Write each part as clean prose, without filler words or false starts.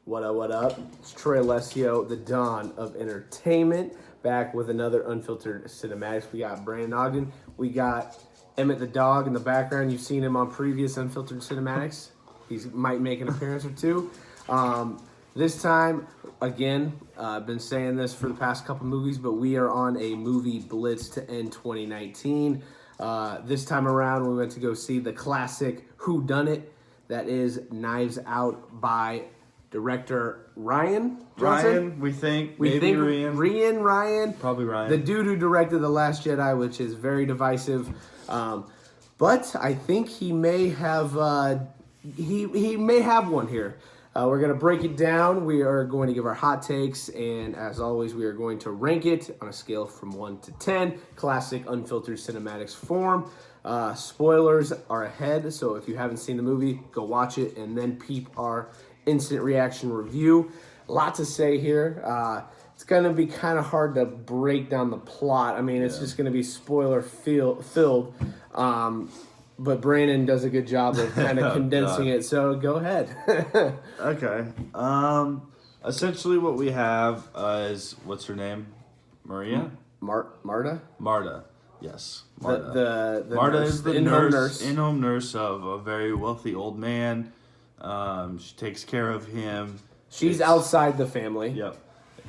What up, what up? It's Troy Alessio, the Dawn of Entertainment, back with another Unfiltered Cinematics. We got Brandon Ogden. We got Emmett the dog in the background. You've seen him on previous Unfiltered Cinematics. He might make an appearance or two. This time, again, I've been saying this for the past couple movies, but we are on a movie blitz to end 2019. This time around, we went to go see the classic Whodunnit. That is Knives Out by director Rian Johnson. We think Rian. Probably Rian. The dude who directed The Last Jedi, which is very divisive. But I think he may have he may have one here. We're going to break it down. We are going to give our hot takes, and as always, we are going to rank it on a scale from 1 to 10. Classic Unfiltered Cinematics form. Spoilers are ahead, so if you haven't seen the movie, go watch it and then peep our instant reaction review. A lot to say here. It's going to be kind of hard to break down the plot. I mean, it's just going to be spoiler filled. But Brandon does a good job of kind of condensing it, so go ahead. Okay. Essentially what we have is, what's her name? Maria? Marta? Marta. Yes. Marta. The Marta nurse, is the in-home nurse of a very wealthy old man. She takes care of him. She's outside the family. Yep.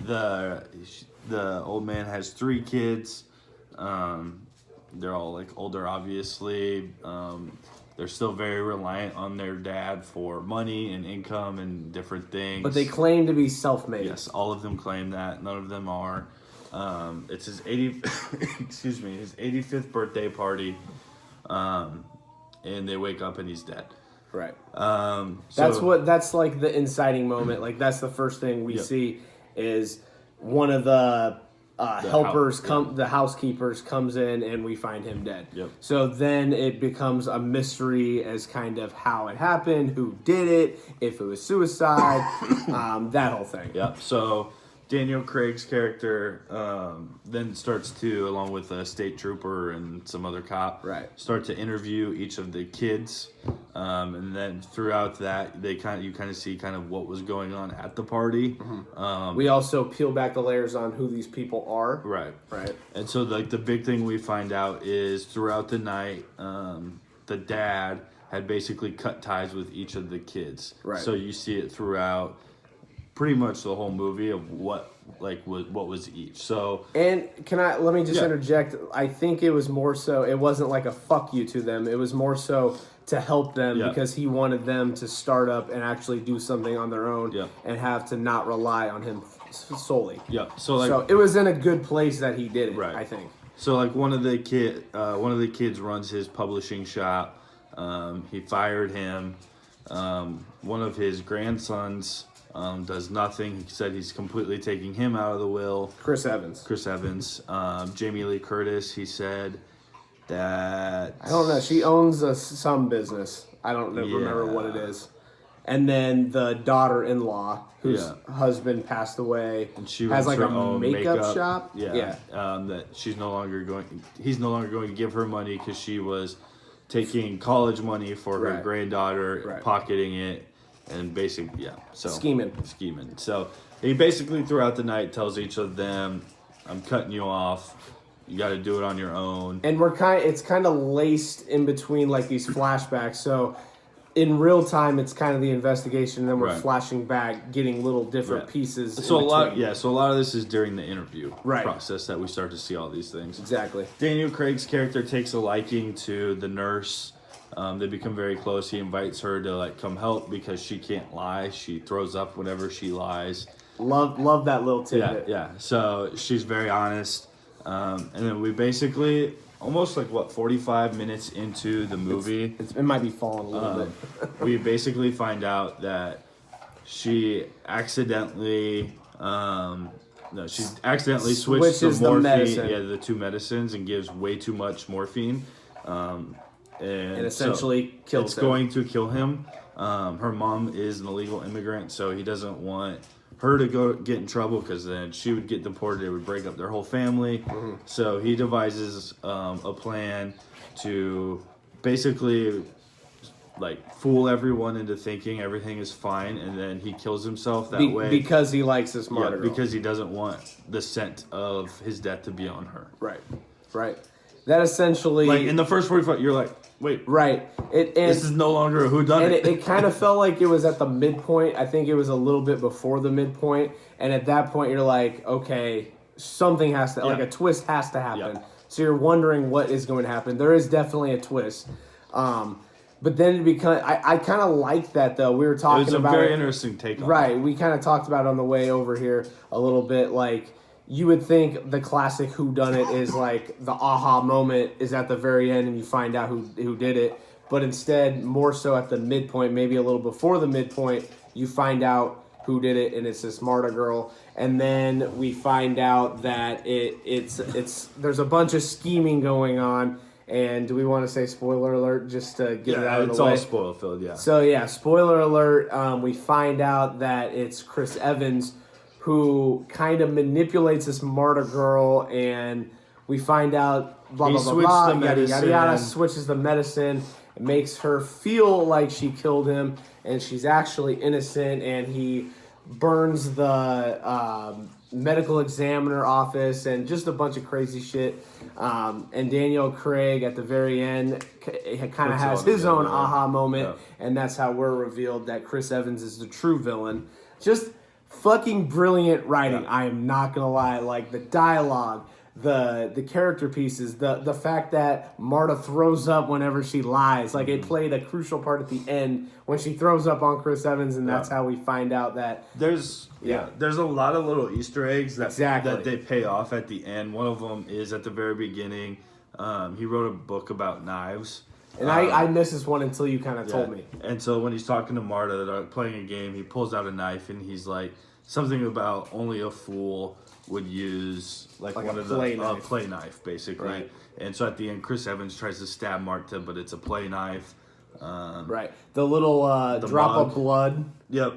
The old man has 3 kids. They're all like older, obviously. They're still very reliant on their dad for money and income and different things. But they claim to be self-made. Yes, all of them claim that. None of them are. It's his 85th birthday party. And they wake up and he's dead. Right. That's like the inciting moment. Like that's the first thing we see is one of the the housekeepers comes in and we find him dead. Yep. So then it becomes a mystery as kind of how it happened, who did it, if it was suicide, that whole thing. Yep. So Daniel Craig's character then starts to, along with a state trooper and some other cop, start to interview each of the kids, and then throughout that, you kind of see kind of what was going on at the party. Mm-hmm. We also peel back the layers on who these people are. Right. Right. And so like the big thing we find out is throughout the night, the dad had basically cut ties with each of the kids. Right. So you see it throughout pretty much the whole movie of what was each. So and let me just interject. I think it was more so. It wasn't like a fuck you to them. It was more so to help them because he wanted them to start up and actually do something on their own and have to not rely on him solely. Yeah. So it was in a good place that he did it. Right. I think. So like one of the kids runs his publishing shop. He fired him. One of his grandsons does nothing. He said he's completely taking him out of the will. Chris Evans. Jamie Lee Curtis, he said that... I don't know. She owns some business. I don't remember what it is. And then the daughter-in-law, whose husband passed away, and she has like her a own makeup shop. That he's no longer going to give her money because she was taking college money for her granddaughter, pocketing it. And basically, scheming. So he basically throughout the night tells each of them, "I'm cutting you off. You got to do it on your own." And it's kind of laced in between like these flashbacks. So in real time, it's kind of the investigation, and then we're flashing back, getting little different pieces. So a lot of this is during the interview process that we start to see all these things. Exactly. Daniel Craig's character takes a liking to the nurse. They become very close. He invites her to come help because she can't lie. She throws up whenever she lies. Love that little tidbit. Yeah. So she's very honest. And then we basically almost 45 minutes into the movie. It might be falling a little bit. We basically find out that she accidentally switched the morphine, the 2 medicines, and gives way too much morphine. And essentially kills him. It's going to kill him. Her mom is an illegal immigrant, so he doesn't want her to get in trouble because then she would get deported. It would break up their whole family. Mm-hmm. So he devises a plan to basically like fool everyone into thinking everything is fine, and then he kills himself that way because he likes this martyr girl. Because he doesn't want the scent of his death to be on her. Right. That essentially, like in the first 45, you're like, wait, right. This is no longer a whodunit. And it kind of felt like it was at the midpoint. I think it was a little bit before the midpoint, and at that point you're like, okay, something has to, like a twist has to happen. Yeah. So you're wondering what is going to happen. There is definitely a twist. But then it becomes, I kind of like that though. We were talking about it. It was a very interesting take on it. Right. We kind of talked about it on the way over here a little bit. Like, you would think the classic whodunit is like the aha moment is at the very end and you find out who did it. But instead, more so at the midpoint, maybe a little before the midpoint, you find out who did it, and it's this martyr girl. And then we find out that it's there's a bunch of scheming going on. And do we want to say spoiler alert just to get it out of the way? It's all spoiler filled, yeah. So spoiler alert. We find out that it's Chris Evans who kind of manipulates this martyr girl, and we find out blah blah blah blah, yada yada, switches the medicine, and makes her feel like she killed him, and she's actually innocent, and he burns the medical examiner office and just a bunch of crazy shit. And Daniel Craig at the very end kind of has his own aha moment, and that's how we're revealed that Chris Evans is the true villain. Just fucking brilliant writing. I am not gonna lie. Like the dialogue, the character pieces, the fact that Marta throws up whenever she lies. Like it played a crucial part at the end when she throws up on Chris Evans, and that's how we find out that there's a lot of little Easter eggs that they pay off at the end. One of them is at the very beginning. He wrote a book about knives. And I missed this one until you kind of told me. And so when he's talking to Marta, they're playing a game, he pulls out a knife and he's like, something about only a fool would use like one of the play knife, basically. Right. And so at the end, Chris Evans tries to stab Marta, but it's a play knife. Right. The little drop of blood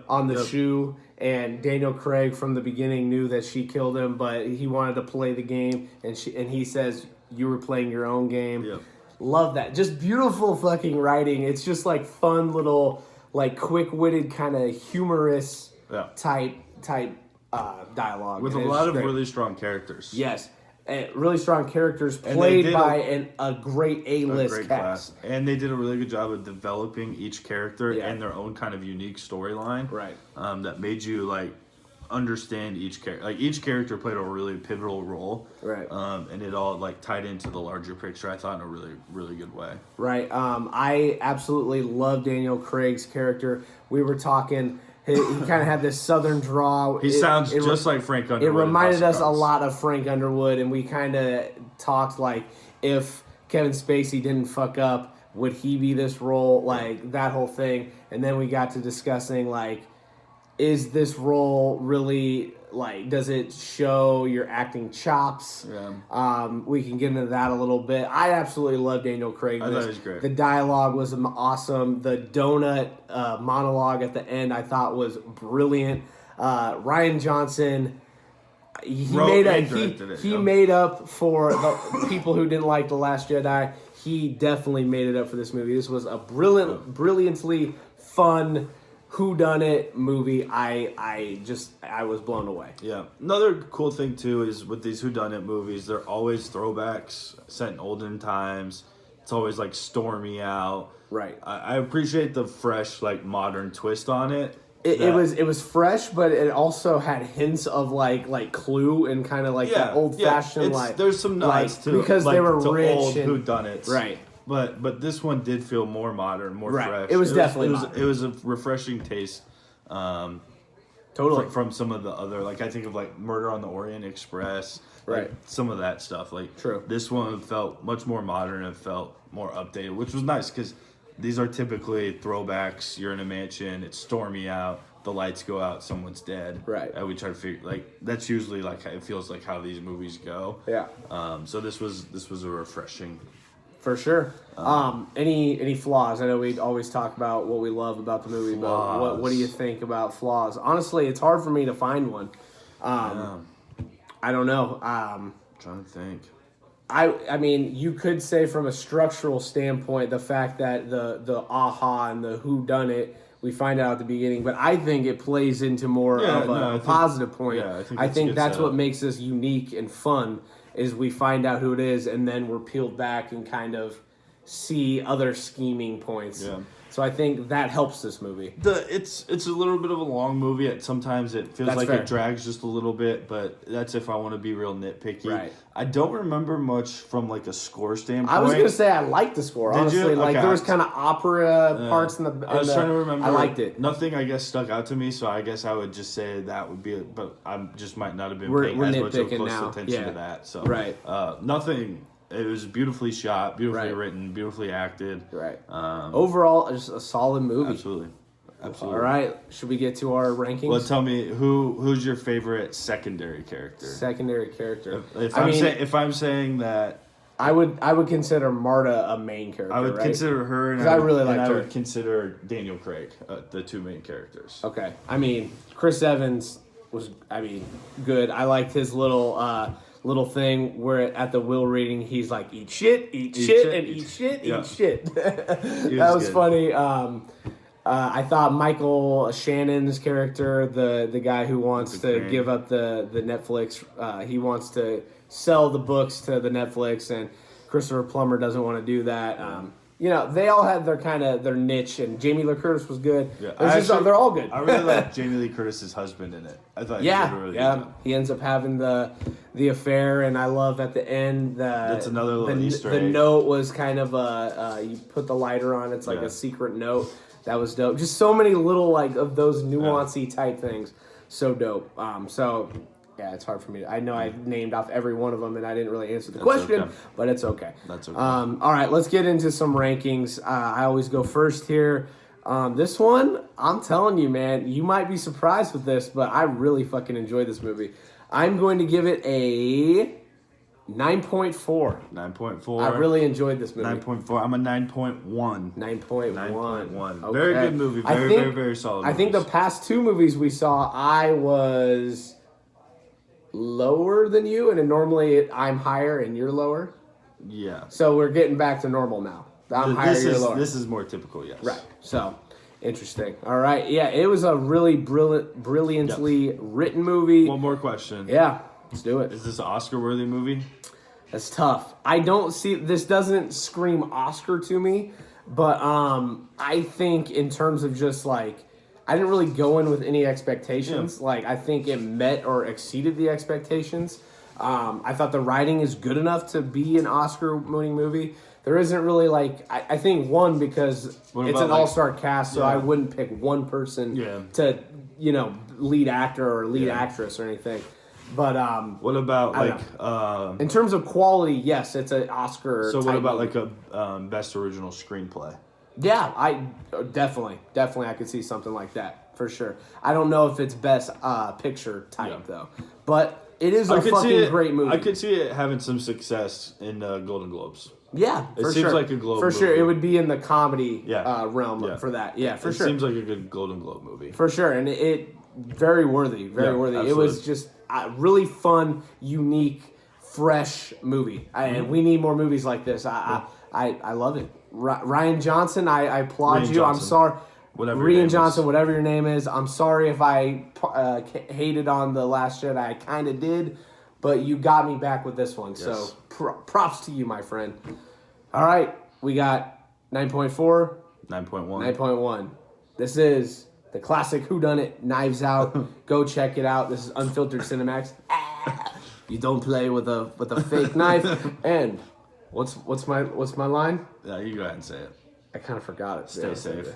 on the shoe. And Daniel Craig from the beginning knew that she killed him, but he wanted to play the game. And he says, you were playing your own game. Yep. Love that. Just beautiful fucking writing. It's just like fun little, like quick-witted kind of humorous type dialogue. With a lot of really strong characters. Yes. Really strong characters played by a great A-list cast. And they did a really good job of developing each character and their own kind of unique storyline. Right. That made you like understand each character. Like each character played a really pivotal role. Right. And it all like tied into the larger picture, I thought, in a really, really good way. Right. I absolutely love Daniel Craig's character. We were talking. He kind of had this southern drawl. He sounds just like Frank Underwood. It reminded us a lot of Frank Underwood, and we kind of talked like if Kevin Spacey didn't fuck up, would he be this role? Like that whole thing. And then we got to discussing like, is this role really like, does it show your acting chops? Yeah. We can get into that a little bit. I absolutely love Daniel Craig. I thought it was great. The dialogue was awesome. The donut monologue at the end I thought was brilliant. Rian Johnson, he made up for the people who didn't like The Last Jedi. He definitely made it up for this movie. This was a brilliantly fun whodunit movie. I was blown away. Yeah. Another cool thing too is with these whodunit movies, they're always throwbacks set in olden times. It's always like stormy out. Right. I appreciate the fresh like modern twist on it. It was fresh, but it also had hints of like Clue and kind of like that old fashioned like. There's some nods to because like, they were to rich old and whodunits. Right. But this one did feel more modern, more fresh. It was definitely modern. It was a refreshing taste. Totally. From some of the other, like I think of like Murder on the Orient Express. Right. Like, some of that stuff. Like true. This one felt much more modern and felt more updated, which was nice because these are typically throwbacks. You're in a mansion. It's stormy out. The lights go out. Someone's dead. Right. And we try to figure like that's usually like it feels like how these movies go. Yeah. So this was a refreshing. For sure. Any flaws? I know we always talk about what we love about the movie, but what do you think about flaws? Honestly, it's hard for me to find one. I don't know. Trying to think. I mean, you could say from a structural standpoint, the fact that the aha and the whodunit, we find out at the beginning, but I think it plays into more of a positive point. Yeah, I think that's what makes this unique and fun, is we find out who it is, and then we're peeled back and kind of see other scheming points. Yeah. So I think that helps this movie. It's a little bit of a long movie. Sometimes it feels like it drags just a little bit, but that's if I want to be real nitpicky. Right. I don't remember much from like a score standpoint. I was gonna say I liked the score. Did honestly, you? like Okay. there was kind of opera parts in the. I was trying to remember. I liked it. Nothing, I guess, stuck out to me, so I guess I would just say that would be it. But I just might not have been paying as much of close attention to that. So nothing. It was beautifully shot, beautifully written, beautifully acted. Right. Overall, just a solid movie. Absolutely. All right. Should we get to our rankings? Well, tell me who's your favorite secondary character? Secondary character. If I'm saying that, I would consider Marta a main character. I would consider her, and I really liked her. I would consider Daniel Craig the two main characters. Okay. I mean, Chris Evans was good. I liked his little thing where at the will reading he's like, eat shit, eat shit. That was funny. I thought Michael Shannon's character, the guy who wants to give up the Netflix, he wants to sell the books to the Netflix, and Christopher Plummer doesn't want to do that. They all had their niche, and Jamie Lee Curtis was good. Yeah, they're all good. I really like Jamie Lee Curtis's husband in it. I thought he did a really good job. He ends up having the affair, and I love at the end that's another little Easter egg. The note was kind of you put the lighter on. It's like a secret note. That was dope. Just so many little of those nuancy type things. So dope. Yeah, it's hard for me. I know I named off every one of them, and I didn't really answer the question, but it's okay. That's okay. All right, let's get into some rankings. I always go first here. This one, I'm telling you, man, you might be surprised with this, but I really fucking enjoyed this movie. I'm going to give it a 9.4. 9.4. I really enjoyed this movie. 9.4. I'm a 9.1. 9.1. 9.1. Okay. Very good movie. Very solid I think the past two movies we saw, I was lower than you, and normally I'm higher and you're lower. Yeah. So we're getting back to normal now. I'm higher, you're lower. This is more typical, yes. Right. So, interesting. All right. Yeah, it was a really brilliantly written movie. One more question. Yeah, let's do it. Is this an Oscar-worthy movie? That's tough. I don't see... This doesn't scream Oscar to me, but I think in terms of just I didn't really go in with any expectations. Yeah. I think it met or exceeded the expectations. I thought the writing is good enough to be an Oscar-winning movie. There isn't really I think one because it's an all-star cast, so I wouldn't pick one person to lead actor or lead actress or anything. But what about in terms of quality? Yes, it's an Oscar. So what about a best original screenplay? Yeah, I definitely I could see something like that for sure. I don't know if it's best picture type though, but it is a fucking great movie. I could see it having some success in Golden Globes. Yeah, it seems like a Globe for movie. sure. It would be in the comedy realm for that. Yeah, for sure. It seems like a good Golden Globe movie for sure, and it very worthy, worthy. Absolutely. It was just a really fun, unique, fresh movie, and we need more movies like this. I love it. Rian Johnson, I applaud you. I'm sorry. Rian Johnson, whatever your name is. I'm sorry if I hated on The Last Jedi. I kind of did, but you got me back with this one. Yes. So props to you, my friend. All right, we got 9.4. 9.1. 9.1. This is the classic Whodunnit, Knives Out. Go check it out. This is Unfiltered Cinematics. You don't play with a fake knife. And what's my line? Yeah, you go ahead and say it. I kind of forgot it. Stay safe.